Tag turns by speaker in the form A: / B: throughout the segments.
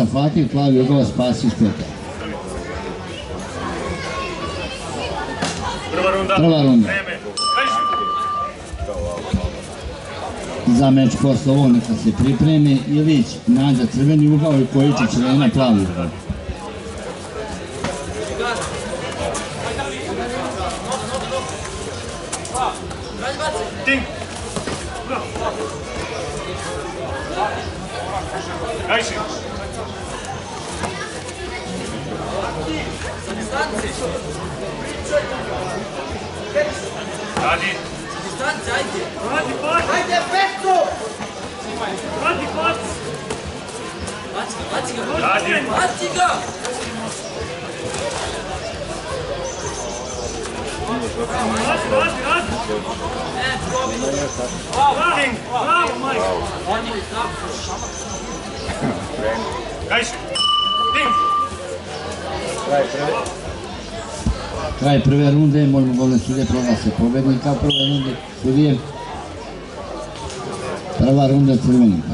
A: Fatih, plavi ugao, spasi Špeta. Prva runda. Za meč posle ovo neka se pripremi Ilić, Nađa crveni ugao i Kojičić Lena plavi ugao.
B: Radi. Ajde, Petko! Radi, pac! Radi! Baci ga! Radi! Bravo, Majk! Gajši! Ding!
A: Kraj prve runde, molimo golne sudije proglase pobednika prve runde sudije. Prva runda crvenika.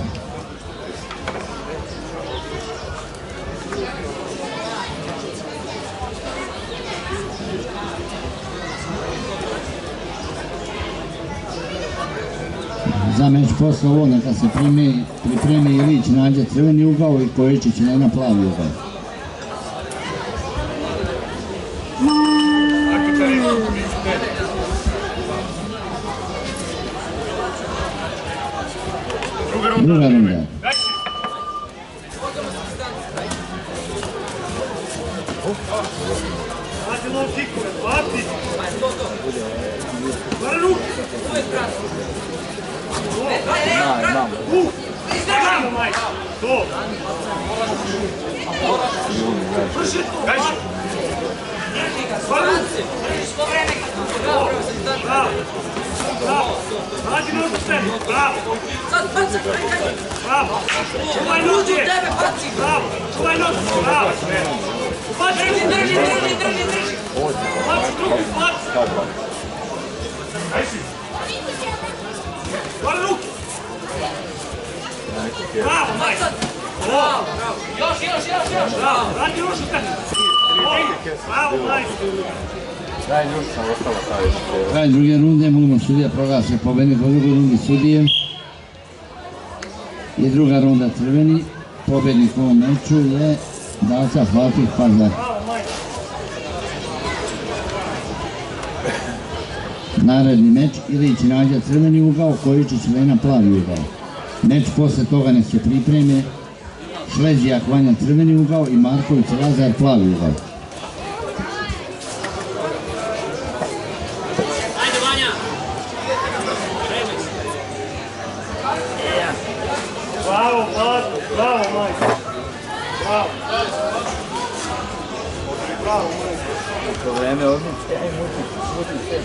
A: Za meč posle ovo neka se pripremi Ilić, Nađa crveni ugao i Kojičić Lena plavi ugao. Druga runda.
B: Hadi low kickove, hadi! Bara ruke! Bravo, Majk! To! Vrši! Gajši! Bara ruke! Bravo! Bravo! Radi nogu sebi! Bravo! Bravo! Čuvaj nogu! Bravo! Čuvaj nogu! Bravo! Drži! Baci drugi, baci! Gajši! Bara ruke! Bravo, Majk! Bravo! Još! Bravo! Radi još u tebi! Bravo, Majk!
A: Kraj druge runde, molimo sudija proglase pobednika u drugoj rundi sudije. I druga runda crveni. Pobednik u ovom meču je Daca Fatih Pazar. Naredni meč, Ilić Nađa crveni ugao, Kojičić Lena plavi ugao. Meč posle toga nek se pripreme Šlezijak Vanja crveni ugao i Marković Lazar plavi ugao.
B: Bravo, bravo, Majk! Bravo! Bravo, Majk!
C: To vreme odmiče, mutim sve.